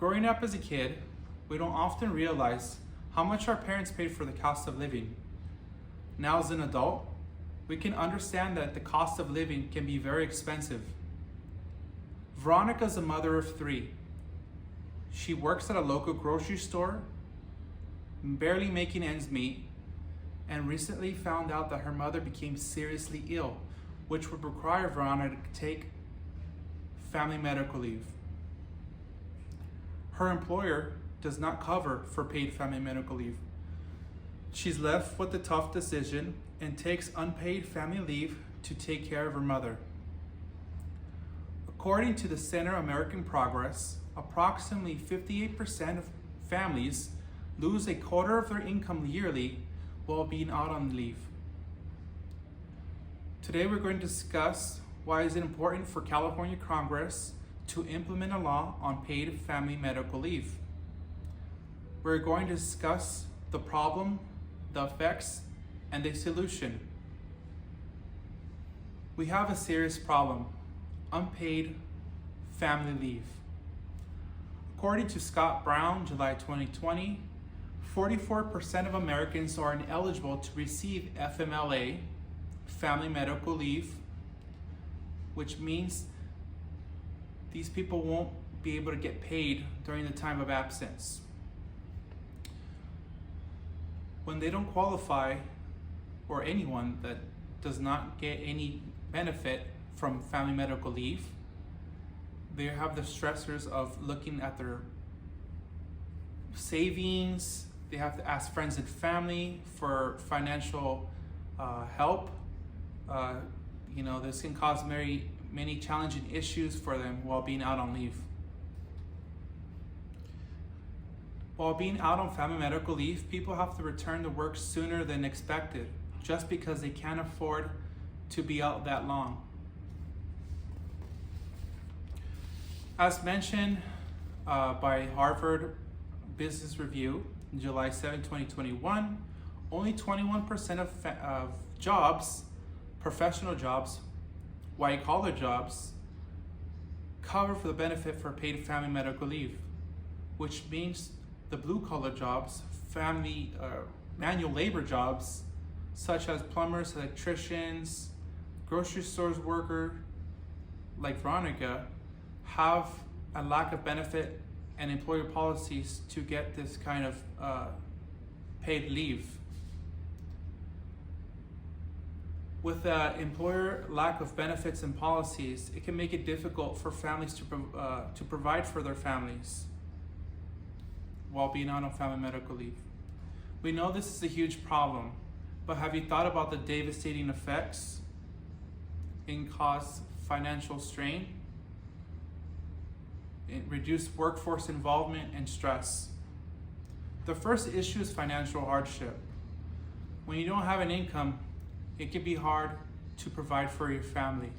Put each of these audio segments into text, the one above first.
Growing up as a kid, we don't often realize how much our parents paid for the cost of living. Now as an adult, we can understand that the cost of living can be very expensive. Veronica is a mother of 3. She works at a local grocery store, barely making ends meet, and recently found out that her mother became seriously ill, which would require Veronica to take family medical leave. Her employer does not cover for paid family medical leave. She's left with the tough decision and takes unpaid family leave to take care of her mother. According to the Center American Progress, approximately 58% of families lose a quarter of their income yearly while being out on leave. Today we're going to discuss why is it important for California Congress to implement a law on paid family medical leave. We're going to discuss the problem, the effects, and the solution. We have a serious problem: unpaid family leave. According to Scott Brown, July 2020, 44% of Americans are ineligible to receive FMLA, family medical leave, which means these people won't be able to get paid during the time of absence. When they don't qualify, or anyone that does not get any benefit from family medical leave, they have the stressors of looking at their savings. They have to ask friends and family for financial help. This can cause many challenging issues for them while being out on leave. While being out on family medical leave, people have to return to work sooner than expected just because they can't afford to be out that long. As mentioned by Harvard Business Review, July 7, 2021, only 21% of jobs, professional jobs, white-collar jobs, cover for the benefit for paid family medical leave, which means the blue-collar jobs, manual labor jobs, such as plumbers, electricians, grocery stores worker, like Veronica, have a lack of benefit and employer policies to get this kind of paid leave. With the employer lack of benefits and policies, it can make it difficult for families to provide for their families while being out on family medical leave. We know this is a huge problem, but have you thought about the devastating effects it can cause financial strain, reduced workforce involvement, and stress? The first issue is financial hardship. When you don't have an income, it can be hard to provide for your family.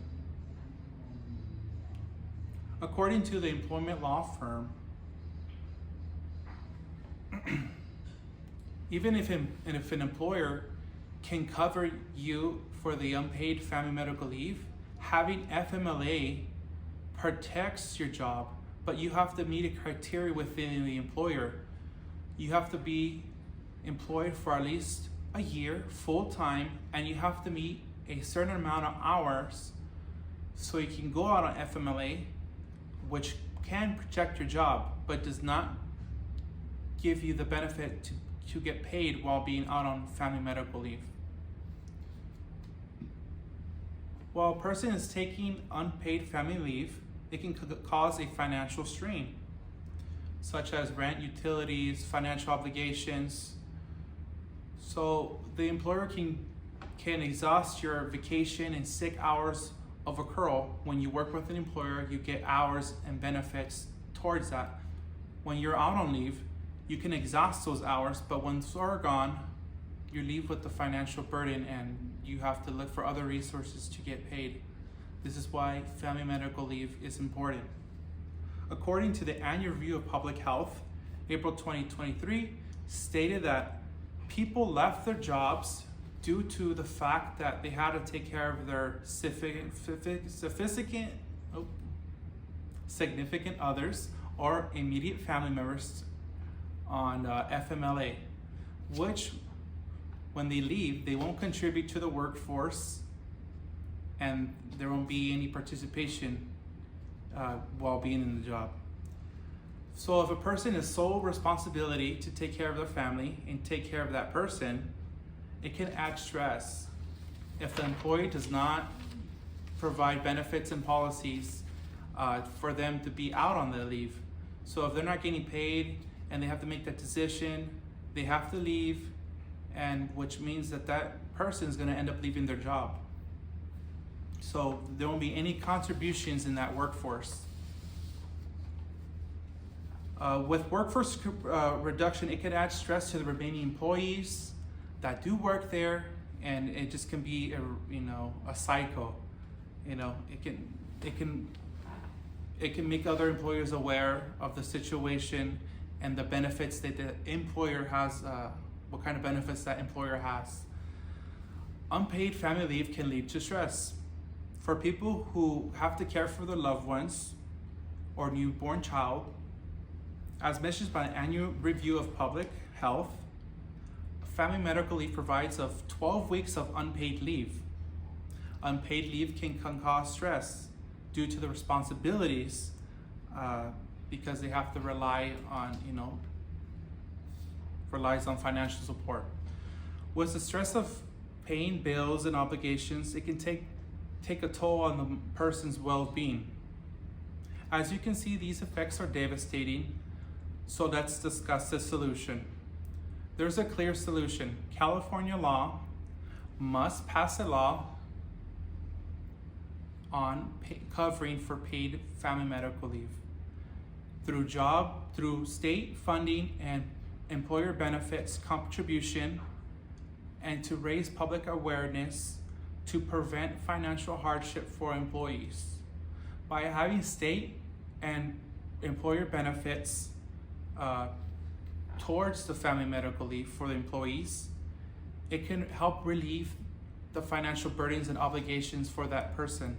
According to the employment law firm, even if an employer can cover you for the unpaid family medical leave, having FMLA protects your job, but you have to meet a criteria within the employer. You have to be employed for at least a year full-time, and you have to meet a certain amount of hours so you can go out on FMLA, which can protect your job but does not give you the benefit to get paid while being out on family medical leave. While a person is taking unpaid family leave, it can cause a financial strain, such as rent, utilities, financial obligations. So the employer can exhaust your vacation and sick hours of accrual. When you work with an employer, you get hours and benefits towards that. When you're out on leave, you can exhaust those hours, but once they're gone, you leave with the financial burden and you have to look for other resources to get paid. This is why family medical leave is important. According to the Annual Review of Public Health, April 2023, stated that people left their jobs due to the fact that they had to take care of their significant others or immediate family members on FMLA, which when they leave, they won't contribute to the workforce and there won't be any participation while being in the job. So if a person is sole responsibility to take care of their family and take care of that person, it can add stress if the employee does not provide benefits and policies for them to be out on their leave. So if they're not getting paid and they have to make that decision, they have to leave, and which means that that person is going to end up leaving their job. So there won't be any contributions in that workforce. With workforce reduction, it can add stress to the remaining employees that do work there, and it just can be a cycle. It can make other employers aware of the situation and the benefits that the employer has, what kind of benefits that employer has. Unpaid family leave can lead to stress. For people who have to care for their loved ones or newborn child, as mentioned by an annual review of public health, family medical leave provides of 12 weeks of unpaid leave. Unpaid leave can cause stress due to the responsibilities because they have to relies on financial support. With the stress of paying bills and obligations, it can take a toll on the person's well-being. As you can see, these effects are devastating, so let's discuss the solution. There's a clear solution. California law must pass a law on covering for paid family medical leave through state funding and employer benefits contribution, and to raise public awareness to prevent financial hardship for employees. By having state and employer benefits towards the family medical leave for the employees, it can help relieve the financial burdens and obligations for that person.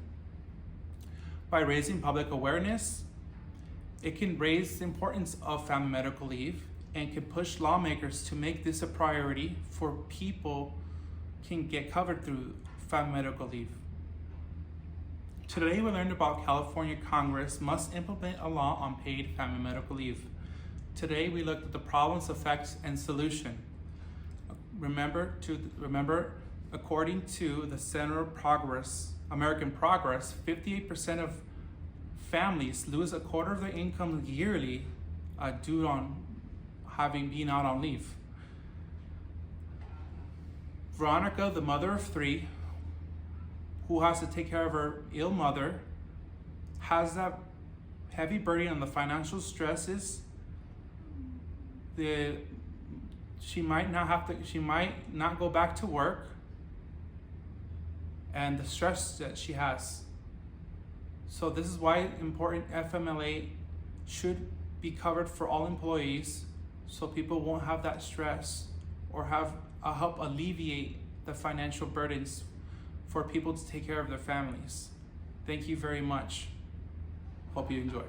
By raising public awareness, it can raise the importance of family medical leave and can push lawmakers to make this a priority for people can get covered through family medical leave. Today we learned about California Congress must implement a law on paid family medical leave. Today we looked at the problems, effects, and solution. Remember, according to the Center of American Progress, 58% of families lose a quarter of their income yearly due on being out on leave. Veronica, the mother of 3, who has to take care of her ill mother, has that heavy burden on the financial stresses. She might not go back to work, and the stress that she has. So this is why important FMLA should be covered for all employees, so people won't have that stress or help alleviate the financial burdens for people to take care of their families. Thank you very much. Hope you enjoyed.